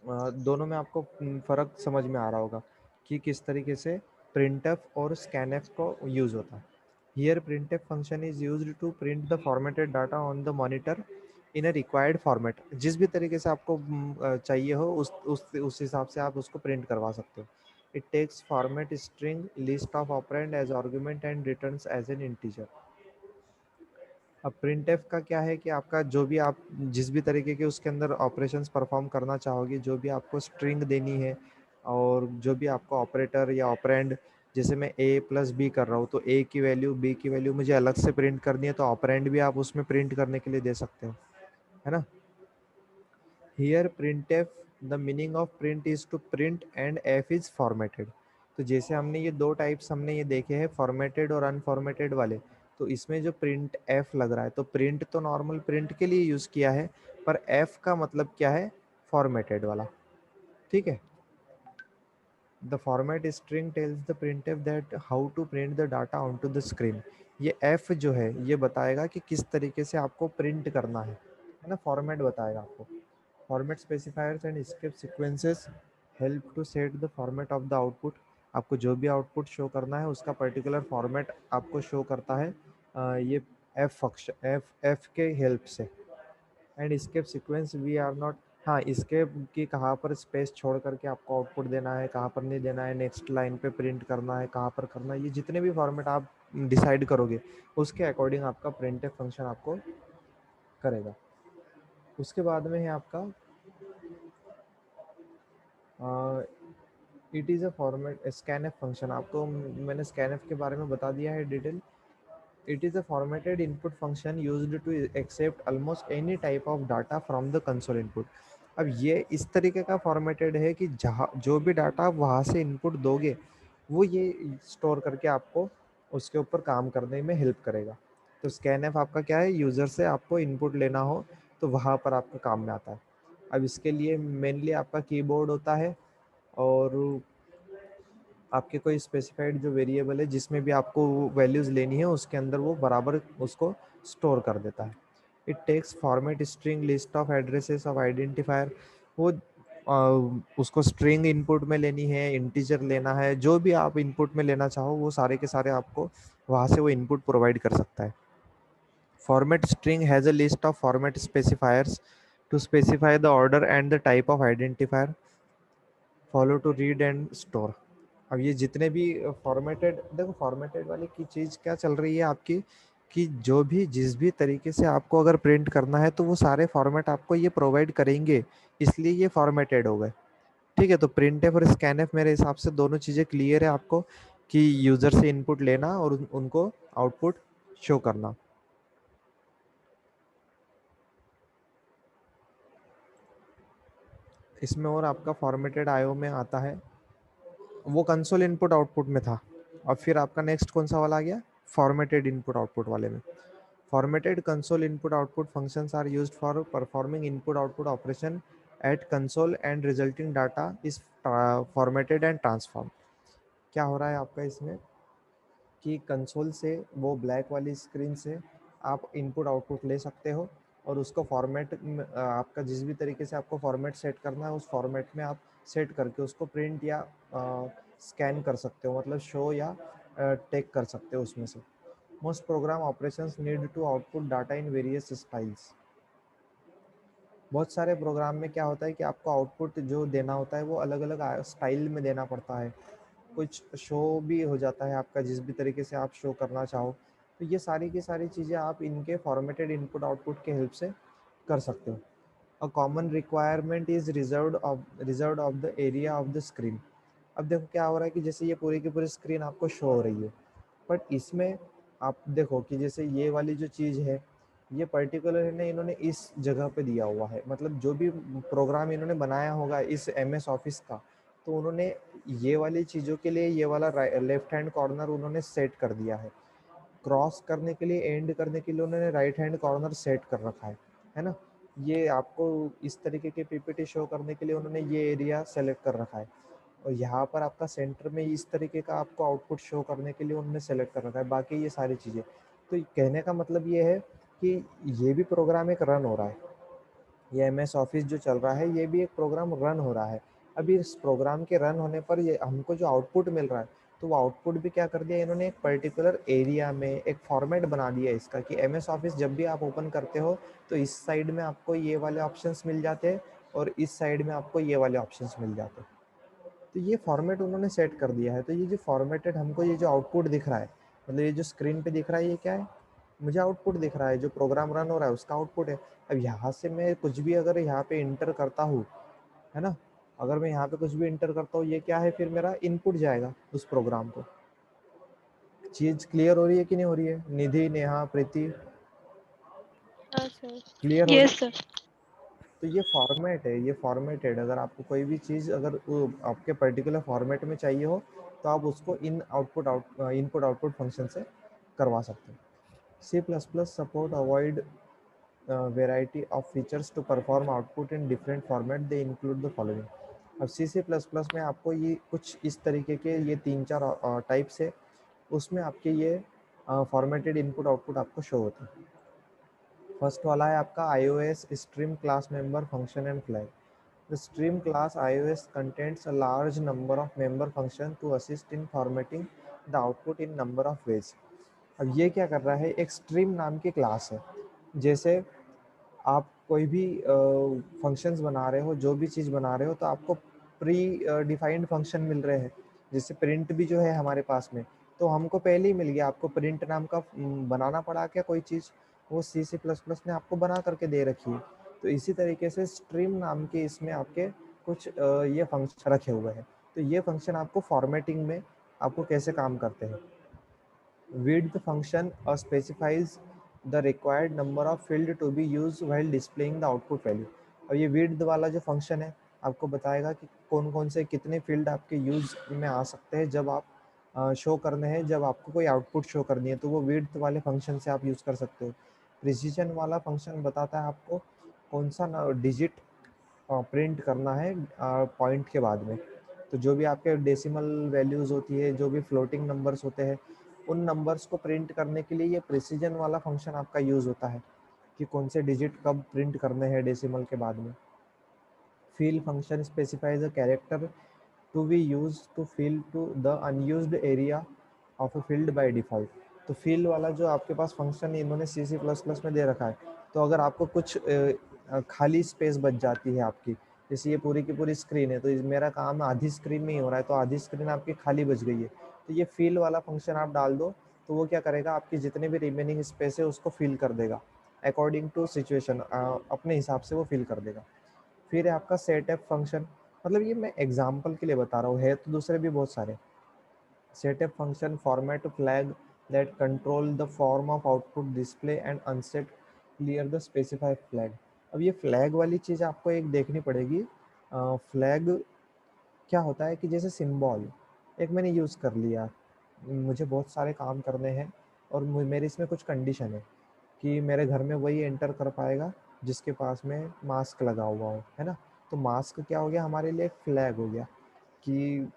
दोनों में आपको फ़र्क समझ में आ रहा होगा कि किस तरीके से प्रिंटफ और स्कैनफ को यूज़ होता है। Here printf function is used to print the formatted data on the monitor in a required format. जिस भी तरीके से आपको चाहिए हो उस हिसाब से आप उसको प्रिंट करवा सकते हो। It takes format string list of operand as argument and returns as an integer. अब प्रिंटफ का क्या है कि आपका जो भी आप जिस भी तरीके के उसके अंदर ऑपरेशंस परफॉर्म करना चाहोगे, जो भी आपको स्ट्रिंग देनी है और जो भी आपको ऑपरेटर या ऑपरेंड, जैसे मैं ए प्लस बी कर रहा हूँ तो ए की वैल्यू बी की वैल्यू मुझे अलग से प्रिंट करनी है, तो ऑपरेंड भी आप उसमें प्रिंट करने के लिए दे सकते हो, है ना। Here printf, the meaning of print is to print and F is formatted. तो जैसे हमने ये दो टाइप्स हमने ये देखे हैं, फॉर्मेटेड और अनफॉर्मेटेड वाले, तो इसमें जो प्रिंट एफ लग रहा है, तो प्रिंट तो नॉर्मल प्रिंट के लिए यूज़ किया है, पर एफ का मतलब क्या है, फॉर्मेटेड वाला। ठीक है। The format string tells the printf that how to print the data on to the screen. ये एफ जो है ये बताएगा कि किस तरीके से आपको प्रिंट करना है ना, फॉर्मेट बताएगा आपको। Format specifiers and script sequences help to set the format of the output. आपको जो भी आउटपुट शो करना है उसका पर्टिकुलर फॉर्मेट आपको शो करता है ये एफ फंक्शन एफ के हेल्प से। And escape sequence we are not, हाँ स्केप की कहाँ पर स्पेस छोड़ करके आपको आउटपुट देना है, कहाँ पर नहीं देना है, नेक्स्ट लाइन पे प्रिंट करना है, कहाँ पर करना है, ये जितने भी फॉर्मेट आप डिसाइड करोगे उसके अकॉर्डिंग आपका प्रिंटफ फंक्शन आपको करेगा। उसके बाद में है आपका it is a format scanf function. आपको मैंने स्कैनफ के बारे में बता दिया है detail. It is a formatted input function used to accept almost any type of data from the console input. अब ये इस तरीके का फॉर्मेटेड है कि जहाँ जो भी डाटा आप वहाँ से इनपुट दोगे वो ये स्टोर करके आपको उसके ऊपर काम करने में हेल्प करेगा। तो स्कैनफ आपका क्या है, यूज़र से आपको इनपुट लेना हो तो वहाँ पर आपका काम में आता है। अब इसके लिए मेनली आपका कीबोर्ड होता है और आपके कोई स्पेसिफाइड जो वेरिएबल है जिसमें भी आपको वैल्यूज़ लेनी है उसके अंदर वो बराबर उसको स्टोर कर देता है। It takes format string list of addresses of identifier. वो उसको स्ट्रिंग इनपुट में लेनी है, इंटीजर लेना है, जो भी आप इनपुट में लेना चाहो वो सारे के सारे आपको वहाँ से वो इनपुट प्रोवाइड कर सकता है। Format string has a list of format specifiers to specify the order and the type of identifier follow to read and store. अब ये जितने भी फॉर्मेटेड, देखो फॉर्मेटेड वाले की चीज़ क्या चल रही है आपकी, कि जो भी जिस भी तरीके से आपको अगर प्रिंट करना है तो वो सारे फॉर्मेट आपको ये प्रोवाइड करेंगे, इसलिए ये फॉर्मेटेड हो गए। ठीक है। तो प्रिंट एफ और स्कैन एफ मेरे हिसाब से दोनों चीज़ें क्लियर है आपको, कि यूज़र से इनपुट लेना और उनको आउटपुट शो करना। इसमें और आपका फॉर्मेटेड आईओ में आता है, वो कंसोल इनपुट आउटपुट में था। और फिर आपका नेक्स्ट कौन सा वाला आ गया, फॉर्मेटेड इनपुट आउटपुट वाले में। Formatted console input output functions are used for performing input output operation at console and resulting data is formatted and transform. क्या हो रहा है आपका इसमें कि कंसोल से, वो ब्लैक वाली स्क्रीन से आप इनपुट आउटपुट ले सकते हो और उसको फॉर्मेट आपका जिस भी तरीके से आपको फॉर्मेट सेट करना है उस फॉर्मेट में आप सेट करके उसको प्रिंट या स्कैन कर सकते हो, मतलब शो या टेक कर सकते हो उसमें से। Most program operations need to output data in various styles. बहुत सारे प्रोग्राम में क्या होता है कि आपको आउटपुट जो देना होता है वो अलग अलग स्टाइल में देना पड़ता है। कुछ शो भी हो जाता है आपका जिस भी तरीके से आप शो करना चाहो, तो ये सारी की सारी चीज़ें आप इनके फॉर्मेटेड इनपुट आउटपुट के हेल्प से कर सकते हो। A common requirement is reserved of the area of the screen. अब देखो क्या हो रहा है कि जैसे ये पूरी की पूरी स्क्रीन आपको शो हो रही है, बट इसमें आप देखो कि जैसे ये वाली जो चीज़ है ये पर्टिकुलर है ना, इन्होंने इस जगह पे दिया हुआ है, मतलब जो भी प्रोग्राम इन्होंने बनाया होगा इस एमएस ऑफिस का, तो उन्होंने ये वाली चीज़ों के लिए ये वाला लेफ्ट हैंड कॉर्नर उन्होंने सेट कर दिया है। क्रॉस करने के लिए, एंड करने के लिए उन्होंने राइट हैंड कॉर्नर सेट कर रखा है ना। ये आपको इस तरीके के पीपीटी शो करने के लिए उन्होंने ये एरिया सेलेक्ट कर रखा है। और यहाँ पर आपका सेंटर में इस तरीके का आपको आउटपुट शो करने के लिए उन्होंने सेलेक्ट कर रखा है, बाकी ये सारी चीज़ें। तो कहने का मतलब ये है कि ये भी प्रोग्राम एक रन हो रहा है। ये एमएस ऑफिस जो चल रहा है, ये भी एक प्रोग्राम रन हो रहा है। अभी इस प्रोग्राम के रन होने पर ये हमको जो आउटपुट मिल रहा है, तो वो आउटपुट भी क्या कर दिया इन्होंने, एक पर्टिकुलर एरिया में एक फॉर्मेट बना दिया इसका, कि एमएस ऑफिस जब भी आप ओपन करते हो तो इस साइड में आपको ये वाले ऑप्शंस मिल जाते हैं और इस साइड में आपको ये वाले ऑप्शंस मिल जाते हैं। तो ये फॉर्मेट उन्होंने सेट कर दिया है। तो ये जो फॉर्मेटेड हमको ये जो आउटपुट दिख रहा है, मतलब ये जो स्क्रीन पे दिख रहा है, ये क्या है, मुझे आउटपुट दिख रहा है, जो प्रोग्राम रन हो रहा है उसका आउटपुट है। अब यहाँ से मैं कुछ भी अगर यहाँ पे इंटर करता हूँ, है ना, अगर मैं यहाँ पे कुछ भी इंटर करता हूँ, ये क्या है, फिर मेरा इनपुट जाएगा उस प्रोग्राम को। चीज क्लियर हो रही है कि नहीं हो रही है, निधि, नेहा, प्रीति, हाँ सर। क्लियर हो रही यस है? सर। तो ये फॉर्मेट है, ये फॉर्मेटेड, अगर आपको कोई भी चीज़ अगर आपके पर्टिकुलर फॉर्मेट में चाहिए हो, तो आप उसको इन इनपुट आउटपुट फंक्शन से करवा सकते हैं। C plus plus support avoid variety of features to perform output in different format, they include the following। अब सी सी प्लस प्लस में आपको ये कुछ इस तरीके के ये 3-4 टाइप्स है, उसमें आपके ये फॉर्मेटेड इनपुट आउटपुट आपको शो होता है। फर्स्ट वाला है आपका iOS stream class member function and flag। The stream class iOS contains a large number of member function to assist in formatting the output in number of ways। अब ये क्या कर रहा है, एक स्ट्रीम नाम की क्लास है। जैसे आप कोई भी फंक्शंस बना रहे हो, जो भी चीज़ बना रहे हो, तो आपको प्री डिफाइंड फंक्शन मिल रहे हैं। जैसे प्रिंट भी जो है हमारे पास में, तो हमको पहले ही मिल गया, आपको प्रिंट नाम का बनाना पड़ा क्या कोई चीज़, वो सी सी प्लस प्लस ने आपको बना करके दे रखी है। तो इसी तरीके से स्ट्रीम नाम के इसमें आपके कुछ ये फंक्शन रखे हुए हैं। तो ये फंक्शन आपको फॉर्मेटिंग में आपको कैसे काम करते हैं। Width function specifies the required number of field to be used while displaying the output value। और ये width वाला जो फंक्शन है, आपको बताएगा कि कौन कौन से कितने फील्ड आपके यूज में आ सकते हैं जब आप शो करने हैं, जब आपको कोई आउटपुट शो करनी है, तो वो width वाले फंक्शन से आप यूज़ कर सकते हो। प्रिसीजन वाला फंक्शन बताता है आपको कौन सा डिजिट प्रिंट करना है पॉइंट के बाद में। तो जो भी आपके डेसिमल वैल्यूज़ होती है, जो भी फ्लोटिंग नंबर्स होते हैं, उन नंबर्स को प्रिंट करने के लिए ये प्रिसीजन वाला फंक्शन आपका यूज़ होता है, कि कौन से डिजिट कब प्रिंट करने हैं डेसिमल के बाद में। fill function specifies a character to be used to fill to the unused area of a field by default। तो fill वाला जो आपके पास फंक्शन इन्होंने सी सी प्लस प्लस में दे रखा है, तो अगर आपको कुछ खाली स्पेस बच जाती है आपकी, जैसे ये पूरी की पूरी स्क्रीन है, तो मेरा काम आधी स्क्रीन में ही हो रहा है, तो आधी स्क्रीन आपकी खाली बच गई है, तो ये fill वाला फंक्शन आप डाल दो, तो वो क्या करेगा, आपकी जितने भी रिमेनिंग स्पेस है उसको फिल कर देगा अकॉर्डिंग टू सिचुएशन, अपने हिसाब से वो फिल कर देगा। फिर है आपका सेट एप फंक्शन, मतलब ये मैं एग्जांपल के लिए बता रहा हूँ, है तो दूसरे भी बहुत सारे। Setf function format flag that control the form of output display and unset clear the specified flag. अब ये फ्लैग वाली चीज़ आपको एक देखनी पड़ेगी। फ्लैग क्या होता है कि जैसे सिंबल एक मैंने यूज़ कर लिया, मुझे बहुत सारे काम करने हैं और मेरे इसमें कुछ कंडीशन है कि मेरे घर में वही एंटर कर पाएगा जिसके पास में मास्क लगा हुआ हो, है ना। तो मास्क क्या हो गया हमारे लिए, एक फ्लैग हो गया कि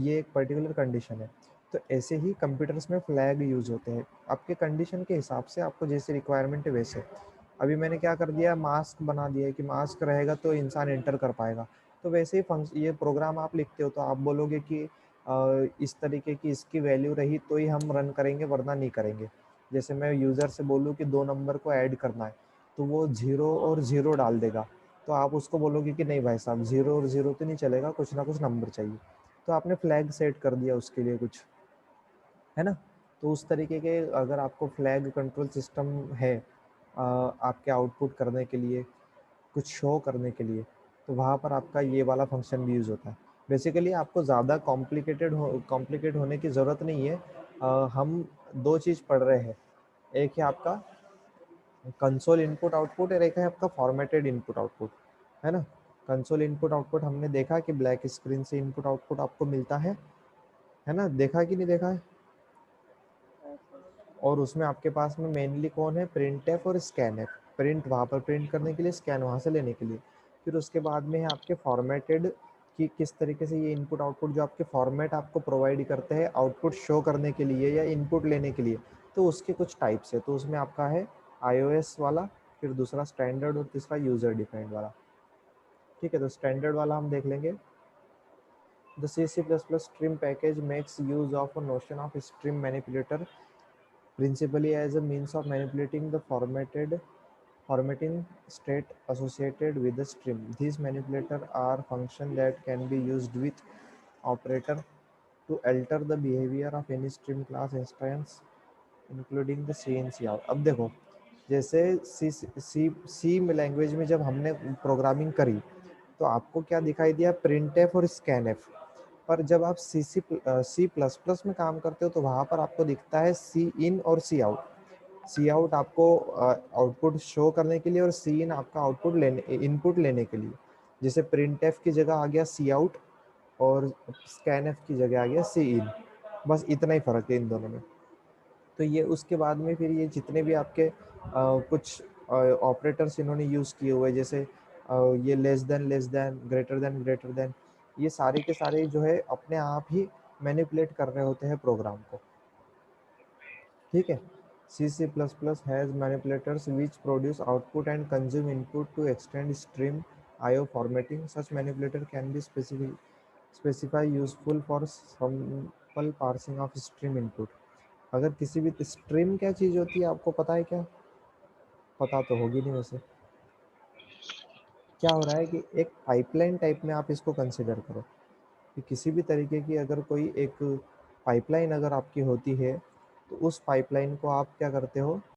ये एक पर्टिकुलर कंडीशन है। तो ऐसे ही कंप्यूटर्स में फ्लैग यूज़ होते हैं, आपके कंडीशन के हिसाब से, आपको जैसे रिक्वायरमेंट है वैसे। अभी मैंने क्या कर दिया, मास्क बना दिया है कि मास्क रहेगा तो इंसान एंटर कर पाएगा। तो वैसे ही ये प्रोग्राम आप लिखते हो तो आप बोलोगे कि इस तरीके की इसकी वैल्यू रही तो ही हम रन करेंगे, वरना नहीं करेंगे। जैसे मैं यूज़र से बोलूँ कि 2 नंबर को ऐड करना है, तो वो 0 और 0 डाल देगा, तो आप उसको बोलोगे कि नहीं भाई साहब 0 और 0 तो नहीं चलेगा, कुछ ना कुछ नंबर चाहिए। तो आपने फ्लैग सेट कर दिया उसके लिए कुछ, है ना। तो उस तरीके के अगर आपको फ्लैग कंट्रोल सिस्टम है आपके आउटपुट करने के लिए, कुछ शो करने के लिए, तो वहाँ पर आपका ये वाला फंक्शन भी यूज़ होता है। बेसिकली आपको ज़्यादा कॉम्प्लिकेट होने की ज़रूरत नहीं है। हम 2 चीज़ पढ़ रहे हैं, एक है आपका कंसोल इनपुट आउटपुट और एक है आपका फॉर्मेटेड इनपुट आउटपुट, है ना। कंसोल इनपुट आउटपुट हमने देखा कि ब्लैक स्क्रीन से इनपुट आउटपुट आपको मिलता है ना, देखा कि नहीं देखा है। हाँ सर। और उसमें आपके पास में मेनली कौन है, प्रिंट एफ और स्कैन एफ। प्रिंट वहाँ पर प्रिंट करने के लिए, स्कैन वहाँ से लेने के लिए। फिर उसके बाद में है आपके फॉर्मेटेड, कि किस तरीके से ये इनपुट आउटपुट जो आपके फॉर्मेट आपको प्रोवाइड करते हैं आउटपुट शो करने के लिए या इनपुट लेने के लिए, तो उसके कुछ टाइप्स है। तो उसमें आपका है iOS वाला, फिर दूसरा स्टैंडर्ड और तीसरा यूज़र डिफाइंड वाला। ठीक है, तो स्टैंडर्ड वाला हम देख लेंगे। The C++ stream package makes use of a notion of stream manipulator principally as a means of manipulating the formatting state associated with the stream. These manipulators are functions that can be used with operator to alter the behavior of any stream class instance including the C N C out. अब देखो, जैसे सी language में जब हमने programming करी तो आपको क्या दिखाई दिया, प्रिंट एफ और स्कैन एफ। पर जब आप सी प्लस प्लस में काम करते हो तो वहाँ पर आपको दिखता है सी इन और सी आउट। सी आउट आपको आउटपुट शो करने के लिए और सी इन आपका आउटपुट लेने इनपुट लेने के लिए। जैसे प्रिंट एफ की जगह आ गया सी आउट और स्कैन एफ की जगह आ गया सी इन। बस इतना ही फर्क है इन दोनों में। तो ये उसके बाद में फिर ये जितने भी आपके कुछ ऑपरेटर्स इन्होंने यूज़ किए हुए, जैसे ये लेस देन ग्रेटर देन, ये सारे के सारे जो है अपने आप ही मैनिपुलेट कर रहे होते हैं प्रोग्राम को। ठीक है, C++ has manipulators which produce output and consume input to extend stream IO formatting. Such manipulator can be specify useful for sample parsing of stream input. अगर किसी भी स्ट्रीम क्या चीज़ होती है आपको पता है क्या? पता तो होगी नहीं वैसे। क्या हो रहा है कि एक पाइपलाइन टाइप में आप इसको कंसिडर करो कि किसी भी तरीके की अगर कोई एक पाइपलाइन अगर आपकी होती है तो उस पाइपलाइन को आप क्या करते हो,